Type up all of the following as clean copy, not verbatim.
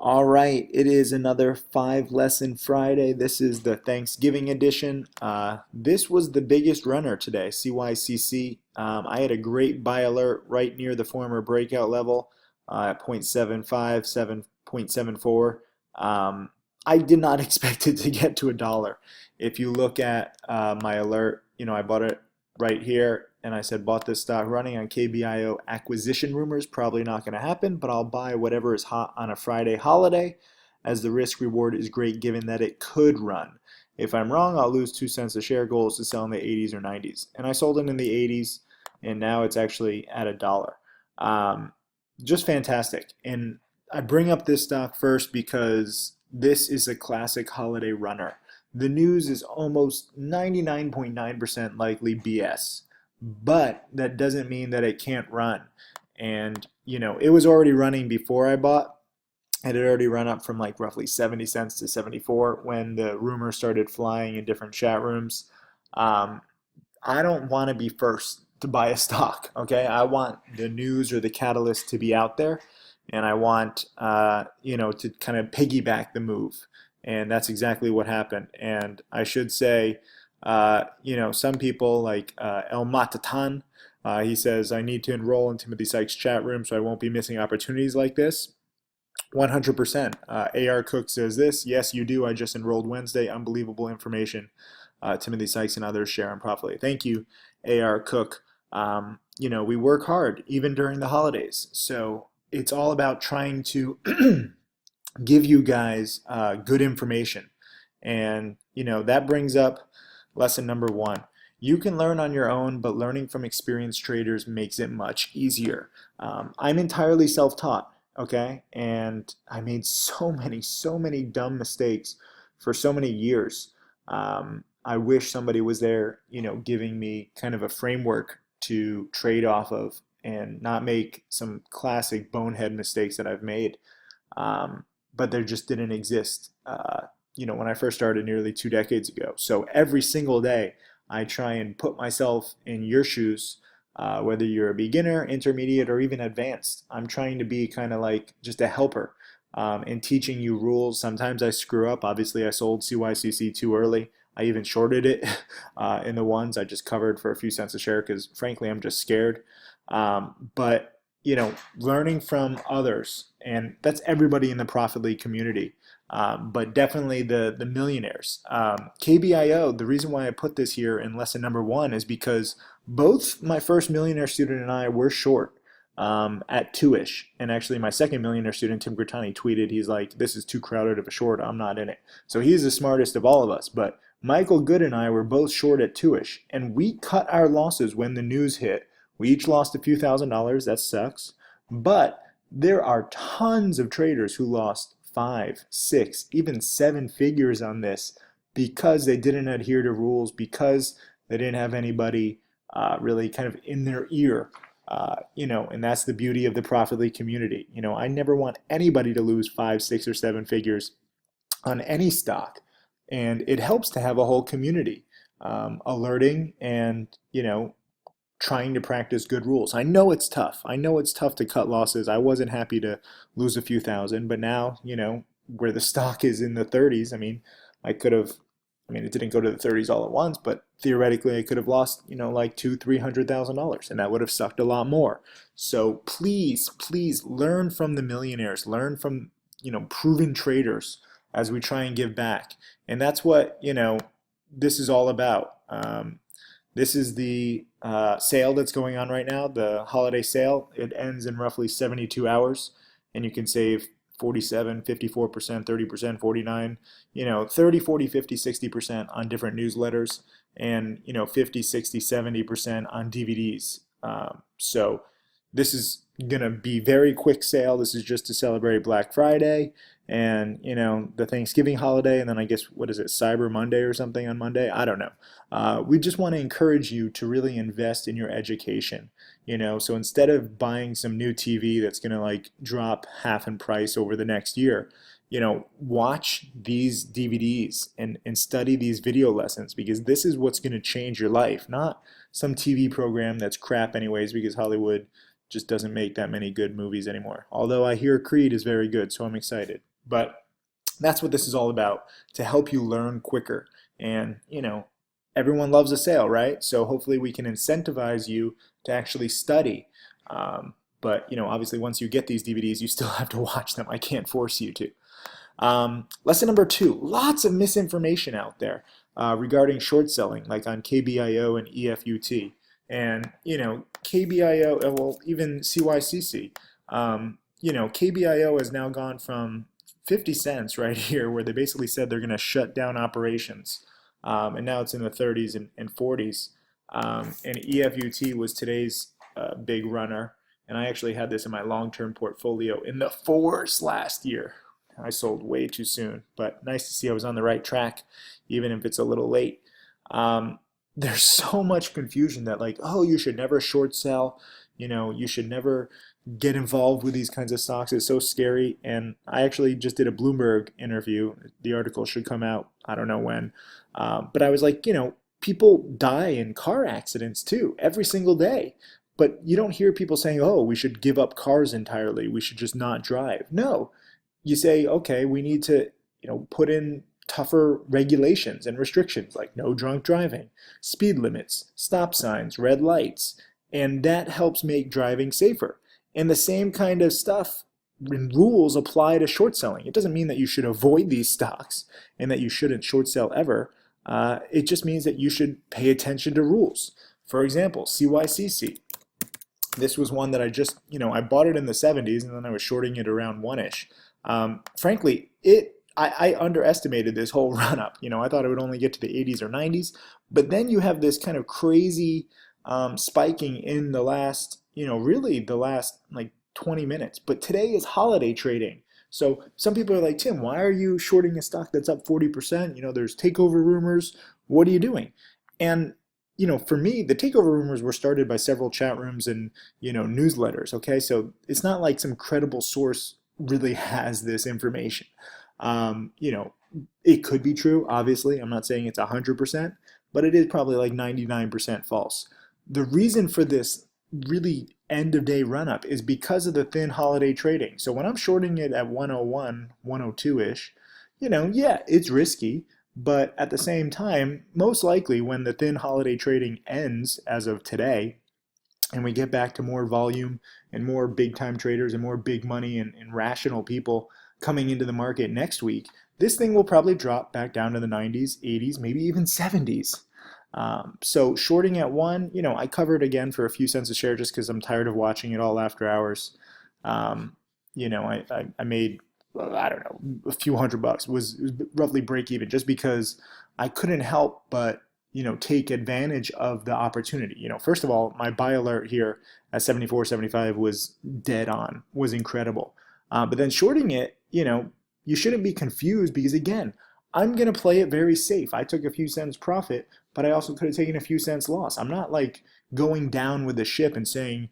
All right, it is another 5 lesson Friday. This is the Thanksgiving edition. This was the biggest runner today, CYCC. I had a great buy alert right near the former breakout level at 0.75, 7.74. I did not expect it to get to a dollar. If you look at my alert, I bought it right here and I said bought this stock running on KBIO acquisition rumors. Probably not going to happen, but I'll buy whatever is hot on a Friday holiday as the risk reward is great given that it could run. If I'm wrong, I'll lose 2 cents a share. Goal is to sell in the 80s or 90s. And I sold it in the 80s and now it's actually at a dollar. Just fantastic. And I bring up this stock first because this is a classic holiday runner. The news is almost 99.9% likely BS, but that doesn't mean that it can't run. And, it was already running before I bought. It had already run up from like roughly 70 cents to 74 when the rumors started flying in different chat rooms. Um, I don't want to be first to buy a stock, okay? I want the news or the catalyst to be out there, and I want, to kind of piggyback the move. And that's exactly what happened. And I should say, some people like El Matatan, he says, I need to enroll in Timothy Sykes' chat room so I won't be missing opportunities like this. 100%. AR Cook says this. Yes, you do. I just enrolled Wednesday. Unbelievable information. Timothy Sykes and others share and properly. Thank you, AR Cook. We work hard even during the holidays. So it's all about trying to give you guys good information. And, that brings up lesson number one. You can learn on your own, but learning from experienced traders makes it much easier. I'm entirely self-taught, okay? And I made so many dumb mistakes for so many years. I wish somebody was there, giving me kind of a framework to trade off of and not make some classic bonehead mistakes that I've made. But there just didn't exist, when I first started nearly 2 decades ago. So every single day, I try and put myself in your shoes, whether you're a beginner, intermediate, or even advanced. I'm trying to be kind of like just a helper in teaching you rules. Sometimes I screw up. Obviously, I sold CYCC too early. I even shorted it in the ones. I just covered for a few cents a share because, frankly, I'm just scared. But learning from others, and that's everybody in the Profit League community, but definitely the millionaires. KBIO, the reason why I put this here in lesson number one is because both my first millionaire student and I were short at two-ish. And actually, my second millionaire student, Tim Grittani, tweeted, he's like, this is too crowded of a short. I'm not in it. So he's the smartest of all of us. But Michael Good and I were both short at two-ish. And we cut our losses when the news hit. We each lost a few $1,000s. That sucks. But there are tons of traders who lost 5, 6, even 7 figures on this because they didn't adhere to rules, because they didn't have anybody really kind of in their ear. And that's the beauty of the Profit League community. I never want anybody to lose 5, 6, or 7 figures on any stock. And it helps to have a whole community alerting and, trying to practice good rules. I know it's tough. I know it's tough to cut losses. I wasn't happy to lose a few thousand, but now, where the stock is in the 30s, I could have, it didn't go to the 30s all at once, but theoretically I could have lost, like $200,000, $300,000, and that would have sucked a lot more. So please learn from the millionaires, learn from, proven traders as we try and give back. And that's what, this is all about. This is the sale that's going on right now, the holiday sale. It ends in roughly 72 hours, and you can save 47, 54%, 30%, 49, 30, 40, 50, 60% on different newsletters, and 50, 60, 70% on DVDs. So this is going to be very quick sale. This is just to celebrate Black Friday and the Thanksgiving holiday, and then I guess what is it, Cyber Monday or something on Monday? I don't know. We just want to encourage you to really invest in your education. So instead of buying some new TV that's going to like drop half in price over the next year, watch these DVDs and study these video lessons, because this is what's going to change your life, not some TV program that's crap anyways, because Hollywood just doesn't make that many good movies anymore. Although I hear Creed is very good, so I'm excited. But that's what this is all about, to help you learn quicker. And, everyone loves a sale, right? So hopefully we can incentivize you to actually study. But, obviously once you get these DVDs, you still have to watch them. I can't force you to. Lesson number 2, lots of misinformation out there regarding short selling, like on KBIO and EFUT. And, KBIO, well, even CYCC, KBIO has now gone from 50 cents right here, where they basically said they're going to shut down operations. And now it's in the 30s and 40s. And EFUT was today's big runner. And I actually had this in my long-term portfolio in the 4s last year. I sold way too soon, but nice to see I was on the right track, even if it's a little late. There's so much confusion that, like, oh, you should never short sell, you should never get involved with these kinds of stocks. It's so scary. And I actually just did a Bloomberg interview. The article should come out, I don't know when. But I was like, people die in car accidents too, every single day. But you don't hear people saying, oh, we should give up cars entirely. We should just not drive. No, you say, okay, we need to, put in tougher regulations and restrictions like no drunk driving, speed limits, stop signs, red lights, and that helps make driving safer. And the same kind of stuff and rules apply to short selling. It doesn't mean that you should avoid these stocks and that you shouldn't short sell ever. It just means that you should pay attention to rules. For example, CYCC. This was one that I just, I bought it in the 70s and then I was shorting it around 1-ish. Frankly, I underestimated this whole run up. I thought it would only get to the 80s or 90s, but then you have this kind of crazy spiking in the last, really the last like 20 minutes. But today is holiday trading. So some people are like, Tim, why are you shorting a stock that's up 40%? There's takeover rumors. What are you doing? And for me, the takeover rumors were started by several chat rooms and, newsletters. Okay. So it's not like some credible source really has this information. It could be true, obviously. I'm not saying it's 100%, but it is probably like 99% false. The reason for this really end of day run up is because of the thin holiday trading. So when I'm shorting it at 101, 102-ish, yeah, it's risky. But at the same time, most likely when the thin holiday trading ends as of today, and we get back to more volume and more big time traders and more big money and rational people coming into the market next week, this thing will probably drop back down to the 90s, 80s, maybe even 70s. So shorting at 1, I covered again for a few cents a share just because I'm tired of watching it all after hours. I made, I don't know, a few $100. It was roughly break even just because I couldn't help but take advantage of the opportunity. First of all, my buy alert here at 74.75 was dead on, was incredible. But then shorting it, you shouldn't be confused because again, I'm going to play it very safe. I took a few cents profit, but I also could have taken a few cents loss. I'm not like going down with the ship and saying,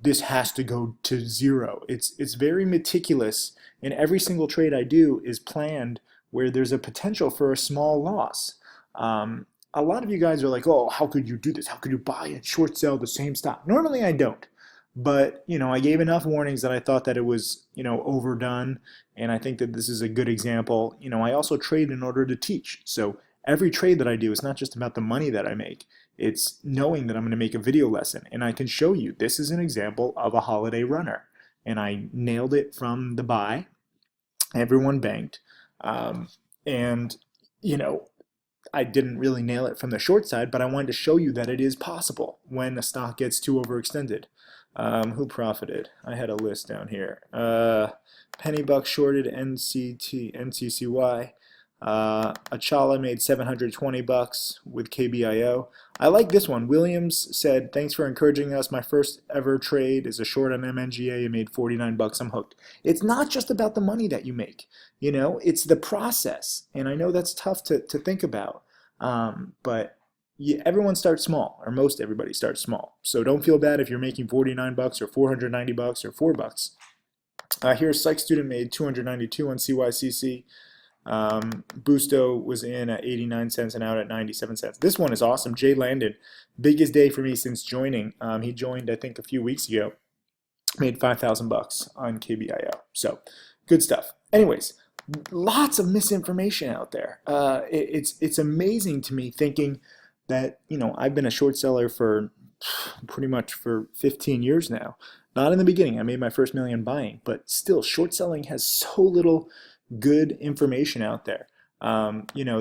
this has to go to zero. It's very meticulous, and every single trade I do is planned where there's a potential for a small loss. A lot of you guys are like, oh, how could you do this? How could you buy and short sell the same stock? Normally I don't. But, I gave enough warnings that I thought that it was, overdone. And I think that this is a good example. I also trade in order to teach. So every trade that I do is not just about the money that I make. It's knowing that I'm going to make a video lesson. And I can show you, this is an example of a holiday runner. And I nailed it from the buy. Everyone banked. And, I didn't really nail it from the short side, but I wanted to show you that it is possible when a stock gets too overextended. Who profited? I had a list down here. Penny Buck shorted NCCY. Achala made $720 with KBIO. I like this one. Williams said, thanks for encouraging us. My first ever trade is a short on MNGA. I made $49. I'm hooked. It's not just about the money that you make. It's the process. And I know that's tough to think about. But everyone starts small, or most everybody starts small. So don't feel bad if you're making $49 or $490 or $4. Here's Sykes student made $292 on CYCC. Busto was in at 89 cents and out at 97 cents. This one is awesome. Jay Landon, biggest day for me since joining. He joined, I think, a few weeks ago. Made $5,000 on KBIO. So good stuff. Anyways, lots of misinformation out there. It's amazing to me thinking that I've been a short seller for pretty much for 15 years now. Not in the beginning, I made my first million buying, but still, short selling has so little good information out there.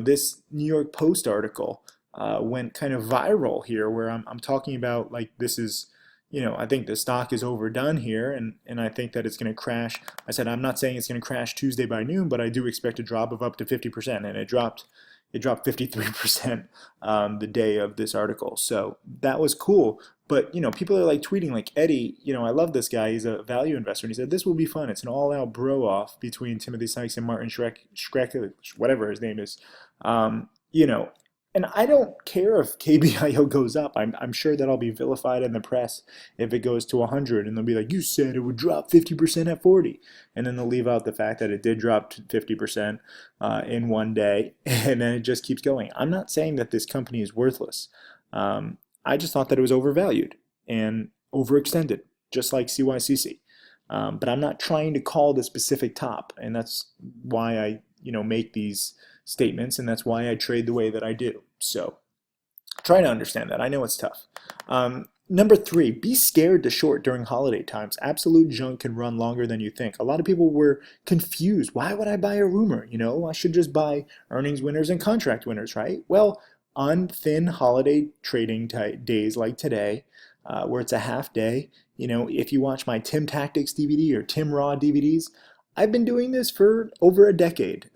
This New York Post article went kind of viral here, where I'm talking about like this is, I think the stock is overdone here, and I think that it's going to crash. I said I'm not saying it's going to crash Tuesday by noon, but I do expect a drop of up to 50%, and it dropped 53% the day of this article. So that was cool. But people are like tweeting like Eddie, I love this guy. He's a value investor, and he said this will be fun. It's an all-out bro-off between Timothy Sykes and Martin Schreck, whatever his name is. Um, you know, and I don't care if KBIO goes up. I'm sure that I'll be vilified in the press if it goes to 100, and they'll be like, "You said it would drop 50% at 40," and then they'll leave out the fact that it did drop 50% in one day, and then it just keeps going. I'm not saying that this company is worthless. I just thought that it was overvalued and overextended, just like CYCC. But I'm not trying to call the specific top, and that's why I, make these statements, and that's why I trade the way that I do. So try to understand that. I know it's tough. Number three, be scared to short during holiday times. Absolute junk can run longer than you think. A lot of people were confused. Why would I buy a rumor? I should just buy earnings winners and contract winners, right? Well, on thin holiday trading days like today, where it's a half day, if you watch my Tim Tactics DVD or Tim Raw DVDs, I've been doing this for over a decade.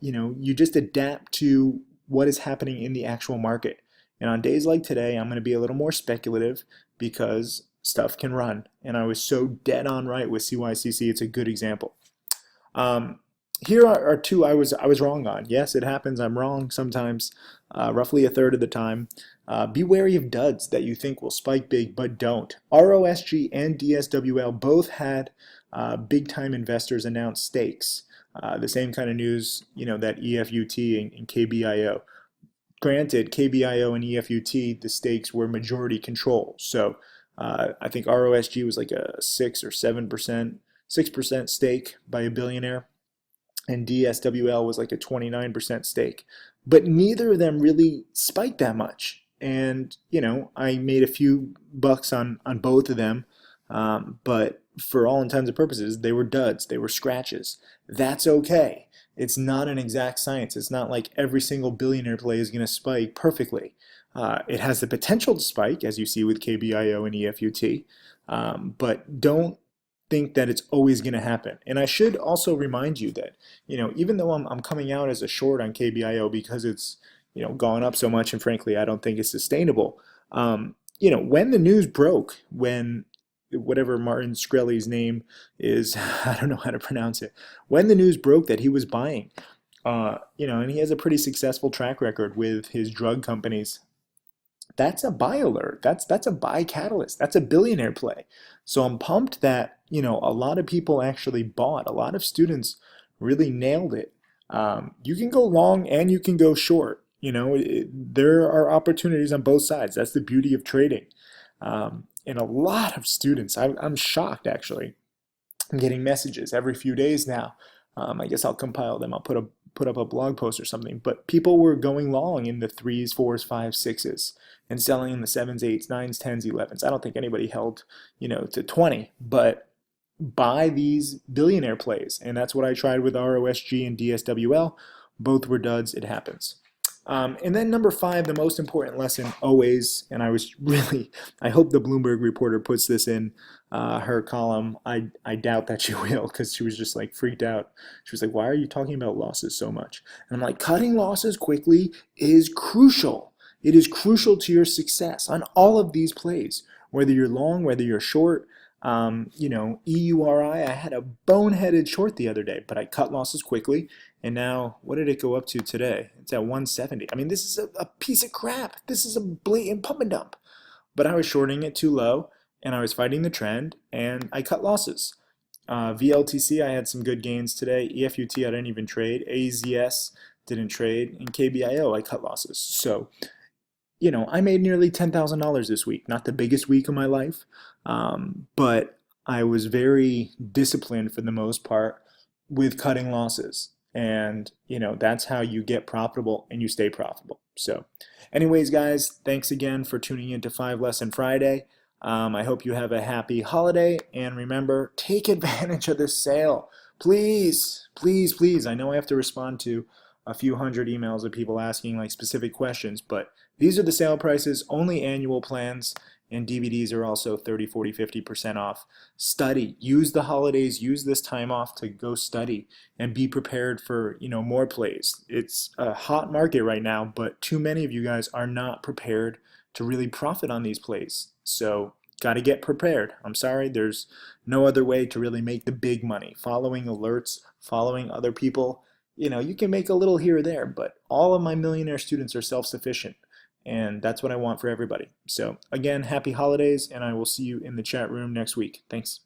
You just adapt to what is happening in the actual market. And on days like today, I'm going to be a little more speculative because stuff can run. And I was so dead on right with CYCC. It's a good example. Um, Here are two I was wrong on. Yes, it happens. I'm wrong sometimes, roughly a third of the time. Be wary of duds that you think will spike big but don't. ROSG and DSWL both had big time investors announce stakes. The same kind of news, that EFUT and KBIO. Granted, KBIO and EFUT, the stakes were majority control. So I think ROSG was like a 6% stake by a billionaire, and DSWL was like a 29% stake. But neither of them really spiked that much. And, I made a few bucks on both of them. But for all intents and purposes, they were duds, they were scratches. That's okay. It's not an exact science. It's not like every single billionaire play is going to spike perfectly. It has the potential to spike, as you see with KBIO and EFUT, but don't think that it's always going to happen. And I should also remind you that, even though I'm coming out as a short on KBIO because it's, gone up so much, and frankly, I don't think it's sustainable. When the news broke, when whatever Martin Shkreli's name is, I don't know how to pronounce it, when the news broke that he was buying, and he has a pretty successful track record with his drug companies, that's a buy alert. That's a buy catalyst. That's a billionaire play. So I'm pumped that a lot of people actually bought. A lot of students really nailed it. You can go long and you can go short. There are opportunities on both sides. That's the beauty of trading. And a lot of students, I'm shocked actually. I'm getting messages every few days now. I guess I'll compile them. I'll put up a blog post or something. But people were going long in the threes, fours, fives, sixes, and selling in the sevens, eights, nines, tens, 11s. I don't think anybody held, to 20, but buy these billionaire plays, and that's what I tried with ROSG and DSWL. Both were duds. It happens. And then number five, the most important lesson always, and I hope the Bloomberg reporter puts this in her column. I doubt that she will, because she was just like freaked out. She was like, "Why are you talking about losses so much?" And I'm like, cutting losses quickly is crucial. It is crucial to your success on all of these plays, whether you're long, whether you're short. EURI, I had a boneheaded short the other day, but I cut losses quickly. And now, what did it go up to today? It's at 170. I mean, this is a piece of crap. This is a blatant pump and dump. But I was shorting it too low, and I was fighting the trend, and I cut losses. VLTC, I had some good gains today. EFUT, I didn't even trade. AZS, didn't trade. And KBIO, I cut losses. So, I made nearly $10,000 this week. Not the biggest week of my life, but I was very disciplined for the most part. with cutting losses. And, that's how you get profitable and you stay profitable. So, anyways, guys, thanks again for tuning in to 5 Lesson Friday. I hope you have a happy holiday. And remember, take advantage of this sale. Please, please, please. I know I have to respond to a few hundred emails of people asking like specific questions, but these are the sale prices, only annual plans, and DVDs are also 30, 40, 50% off. Study, use the holidays, use this time off to go study and be prepared for, more plays. It's a hot market right now, but too many of you guys are not prepared to really profit on these plays. So, got to get prepared. I'm sorry, there's no other way to really make the big money. Following alerts, following other people, you can make a little here or there, but all of my millionaire students are self-sufficient. And that's what I want for everybody. So, again, happy holidays, and I will see you in the chat room next week. Thanks.